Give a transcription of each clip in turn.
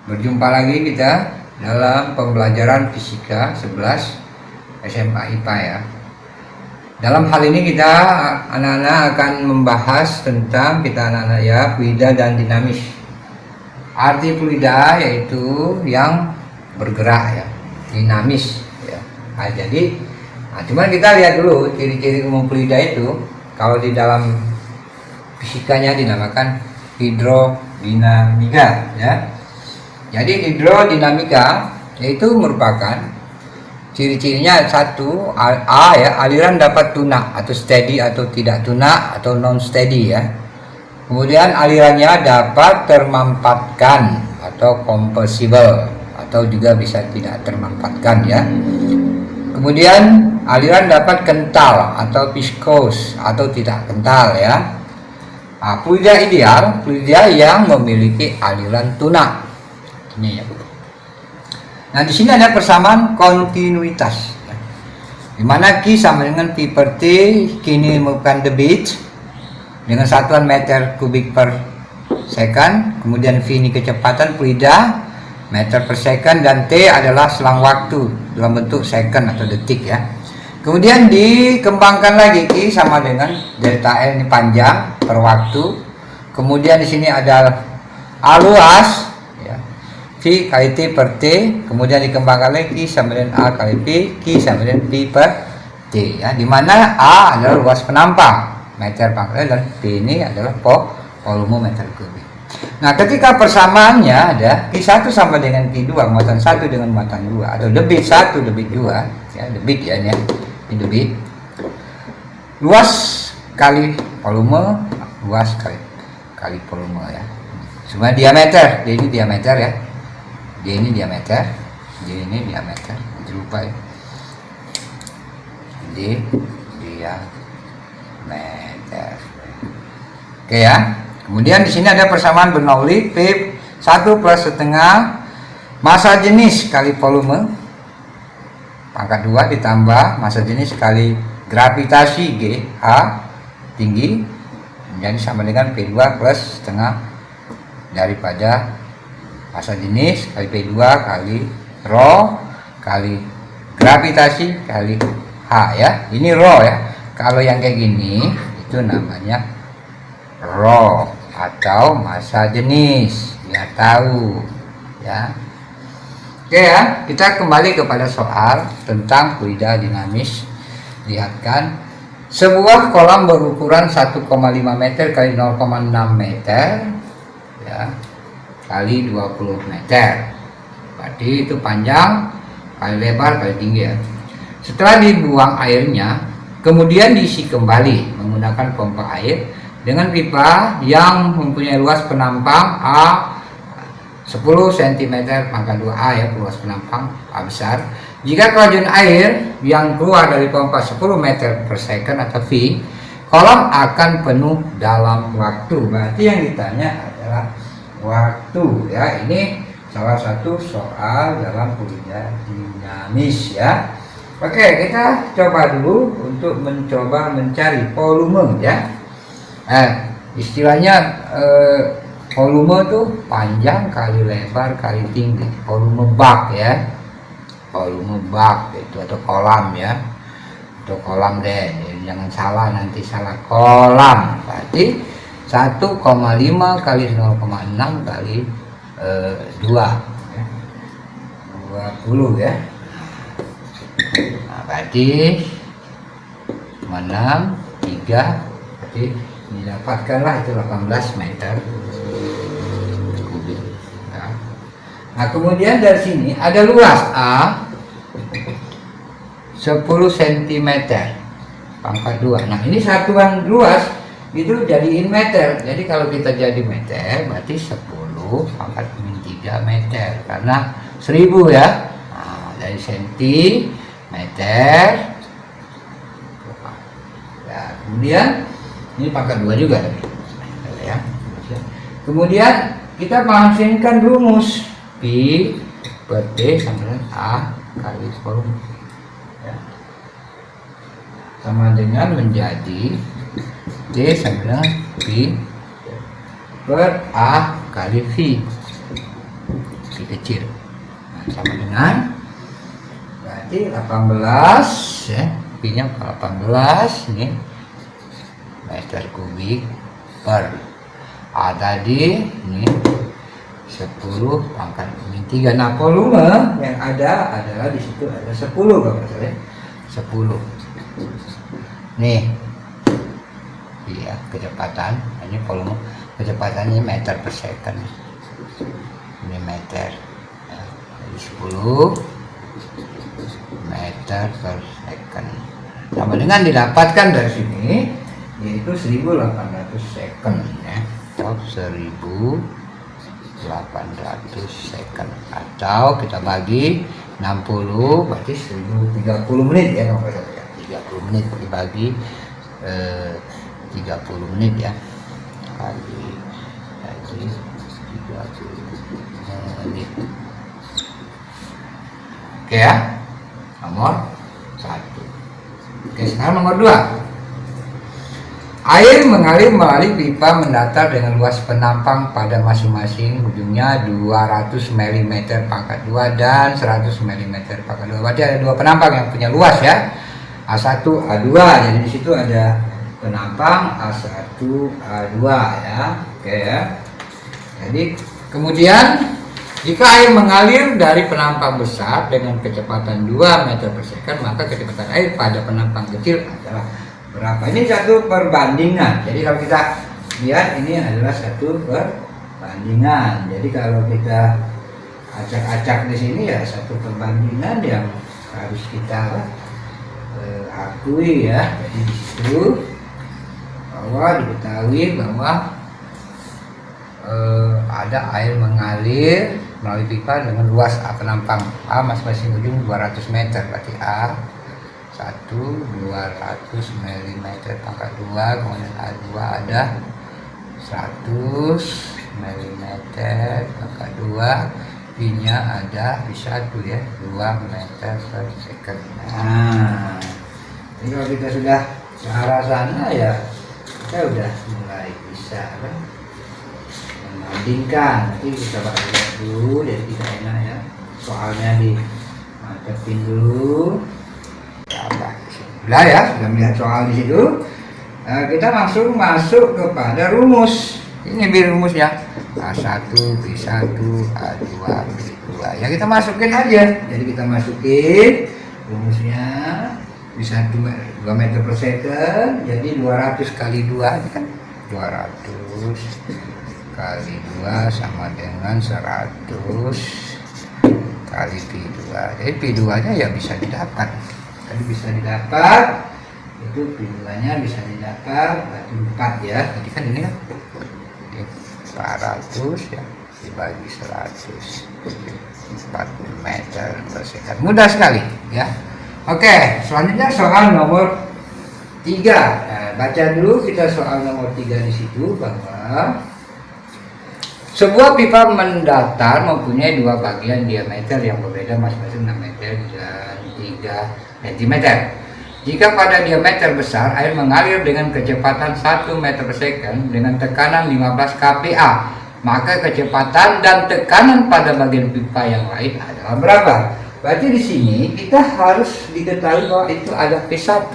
Berjumpa lagi kita dalam pembelajaran Fisika 11 SMA IPA ya. Dalam hal ini kita anak-anak akan membahas tentang anak-anak ya fluida dan dinamis. Arti fluida yaitu yang bergerak ya, dinamis ya. Cuman kita lihat dulu ciri-ciri umum fluida itu. Kalau di dalam fisikanya dinamakan hidrodinamika ya. Jadi hidrodinamika yaitu merupakan ciri-cirinya satu ya, aliran dapat tunak atau steady atau tidak tunak atau non steady ya. Kemudian alirannya dapat termampatkan atau compressible atau juga bisa tidak termampatkan ya. Kemudian aliran dapat kental atau viscous atau tidak kental ya. Fluida ideal, fluida yang memiliki aliran tunak. Ini ya. Nah, di sini ada persamaan kontinuitas ya. Di mana Q sama dengan P per T. Q ini merupakan debit dengan satuan meter kubik per second. Kemudian V ini kecepatan fluida meter per second, dan T adalah selang waktu dalam bentuk second atau detik ya. Kemudian dikembangkan lagi Q sama dengan delta L, ini panjang per waktu. Kemudian di sini ada A luas ya, V kali T per T. Kemudian dikembangkan lagi sama dengan A kali P, Q sama dengan P per T ya. Dimana A adalah luas penampang meter pangkal dan P ini adalah volume meter kubik. Nah, ketika persamaannya ada Q1 sama dengan Q2, muatan 1 dengan muatan 2 atau debit 1 debit 2 ya, debit ya ini ya. Ini debit, luas kali volume, luas kali volume ya. Semua diameter, D ini diameter ya, D ini diameter, D ini diameter, jangan lupa ya, D diameter. Oke ya. Kemudian di sini ada persamaan Bernoulli, P 1 plus setengah massa jenis kali volume pangkat 2 ditambah massa jenis kali gravitasi G H tinggi menjadi sama dengan P2 plus setengah daripada massa jenis kali P2 kali rho kali gravitasi kali H ya. Ini rho ya. Kalau yang kayak gini itu namanya rho atau massa jenis, ya tahu ya. Oke ya, kita kembali kepada soal tentang fluida dinamis. Lihatkan, sebuah kolam berukuran 1,5 meter kali 0,6 meter ya, kali 20 meter. Berarti itu panjang kali lebar kali tinggi ya. Setelah dibuang airnya, kemudian diisi kembali menggunakan pompa air dengan pipa yang mempunyai luas penampang A 10 cm pangkat 2A ya, luas penampang A besar. Jika kelajuan air yang keluar dari pompa 10 meter per second atau V, kolam akan penuh dalam waktu. Berarti yang ditanya adalah waktu ya. Ini salah satu soal dalam fluida dinamis ya. Oke, kita coba dulu untuk mencoba mencari volume ya. Istilahnya volume tuh panjang kali lebar kali tinggi, volume bak ya, volume bak itu atau kolam ya, atau kolam deh, jangan salah nanti salah, kolam berarti 1,5 kali 0,6 kali 2 ya. 20 ya. Nah, berarti 6 3 berarti didapatkanlah itu 18 meter kubik ya. Nah, kemudian dari sini ada luas A 10 cm pangkat 2. Nah, ini satuan luas itu jadiin meter. Jadi kalau kita jadi meter berarti 10 pangkat min 3 meter karena 1000 ya. Nah, dari sentimeter ya, kemudian ini pangkat 2 juga ya. Kemudian kita menghasilkan rumus P per T sama dengan A kali volume ya. Sama dengan menjadi T sama dengan P per A kali V. P kecil. Nah, sama dengan berarti 18 ya, P-nya 18 nih meter kubik per A tadi nih 10 pangkat min 3. Nah, volume yang ada adalah di situ ada 10 kalau salah, 10. Nih. Iya, kecepatan. Ini volume, kecepatannya meter per second. Ini meter. Ya, jadi 10 meter per second. Sama dengan didapatkan dari sini yaitu 1800 second ya. Atau 1800 second, atau kita bagi 60 berarti 1030 menit ya, 30 menit dibagi 30 menit ya, kali 30 menit. Oke ya, nomor 1. Oke, sekarang nomor 2. Air mengalir melalui pipa mendatar dengan luas penampang pada masing-masing ujungnya 200 mm pangkat 2 dan 100 mm pangkat 2. Berarti ada dua penampang yang punya luas ya. A1, A2. Jadi di situ ada penampang A1, A2 ya. Oke ya. Jadi kemudian jika air mengalir dari penampang besar dengan kecepatan 2 meter per second, maka kecepatan air pada penampang kecil adalah berapa? Ini satu perbandingan. Jadi kalau kita lihat ini adalah satu perbandingan. Jadi kalau kita acak-acak di sini ya satu perbandingan yang harus kita akui ya. Jadi di situ bahwa diketahui bahwa ada air mengalir melalui pipa dengan luas penampang A masing-masing ujung 200 meter, berarti A 1 200 mm pangkat 2, kemudian A2 ada 100 mm pangkat 2, P-nya ada P1 ya 2 meter per second. Nah, jadi kalau kita sudah ke arah sana ya kita udah mulai bisa kan membandingkan. Nanti kita lihat dulu jadi kita enak ya, soalnya di mantepin dulu. Sudah ya, sudah melihat soal di situ. Kita langsung masuk kepada rumus. Ini rumusnya A1, B1, A2, B2. Ya kita masukin aja. Jadi kita masukin rumusnya B1 2 meter per second. Jadi 200 kali 2 ini kan 200 kali 2 sama dengan 100 kali P2. Jadi P2 nya ya bisa didapat. Tadi bisa didapat itu P2-nya bisa didapat 4 ya. Jadi kan ini kan 400 ya dibagi 100 4 meter per second. Mudah sekali ya. Oke, selanjutnya soal nomor 3. Nah, baca dulu kita soal nomor 3 di situ bahwa sebuah pipa mendatar mempunyai dua bagian diameter yang berbeda masing-masing 6 meter dan 3 cm. Jika pada diameter besar air mengalir dengan kecepatan 1 meter per second dengan tekanan 15 kPa, maka kecepatan dan tekanan pada bagian pipa yang lain adalah berapa? Berarti di sini kita harus diketahui bahwa itu ada P1.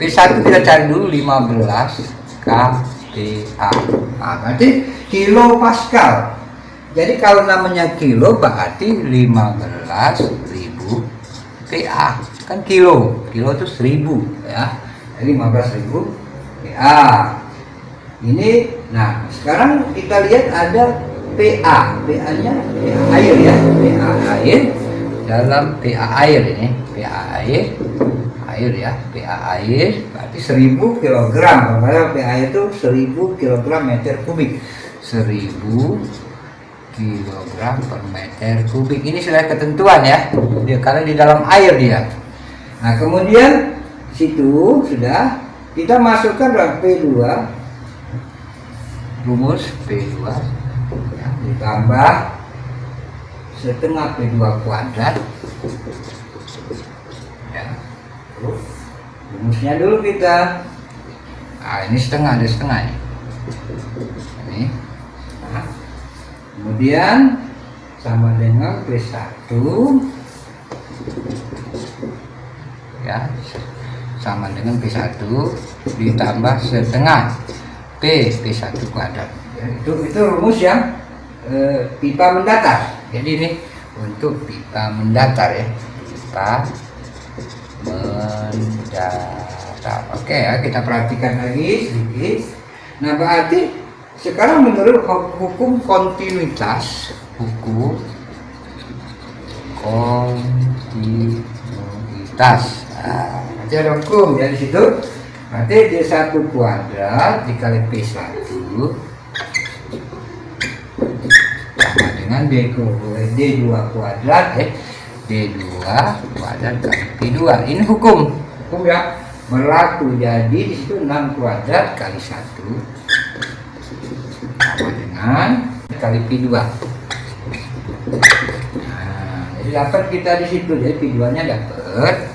P1 kita cari dulu 15 kPa. Nah, berarti kilo pascal. Jadi kalau namanya kilo berarti 15.000 PA, kan kilo itu 1000 ya, jadi 15.000 PA. Ini, nah sekarang kita lihat ada PA, PA-nya PA air ya, PA air dalam PA air ini, PA air ya, PA air berarti 1000 kg. Kalau PA itu 1000 kg meter kubik, 1000 kilogram per meter kubik. Ini sudah ketentuan ya, karena di dalam air dia. Nah kemudian situ sudah kita masukkan dalam P2, rumus P2 ya, ditambah setengah P2 kuadrat ya. Rumusnya dulu kita, nah ini setengah, ada setengah ini. Kemudian sama dengan P1 ya, sama dengan P1 ditambah setengah P1 kuadrat. Ya, itu rumus yang pipa mendatar. Jadi ini untuk pipa mendatar ya, pipa mendatar. Oke ya, kita perhatikan lagi sedikit. Nah berarti sekarang menurut hukum kontinuitas, hukum kontinuitas. Nah, nanti ada hukum ya di situ. Berarti D1 kuadrat dikali P1 sama dengan D2 kuadrat D2 kuadrat kali P2. Ini hukum ya berlaku. Jadi di situ 6 kuadrat kali 1 sama dengan kali P2. Nah, jadi dapat kita di situ. Jadi P2-nya dapat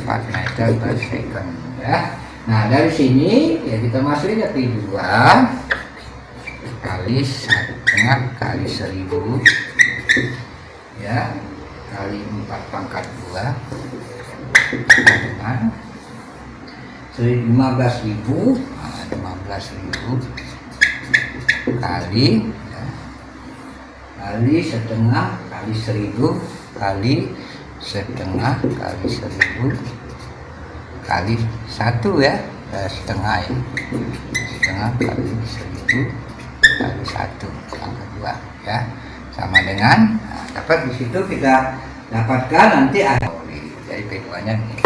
4 meter per second ya. Nah dari sini ya kita masukin ke P2 kali 1/2 kali 1000 ya, kali 4 pangkat 2 dengan 15.000 kali ya, kali setengah kali 1000 kali setengah kali 1000 kali 1 ya, setengah ya, setengah kali 1000 kali 1 pangkat 2 ya, sama dengan dapat di situ kita dapatkan nanti ada. Jadi P2 nya nih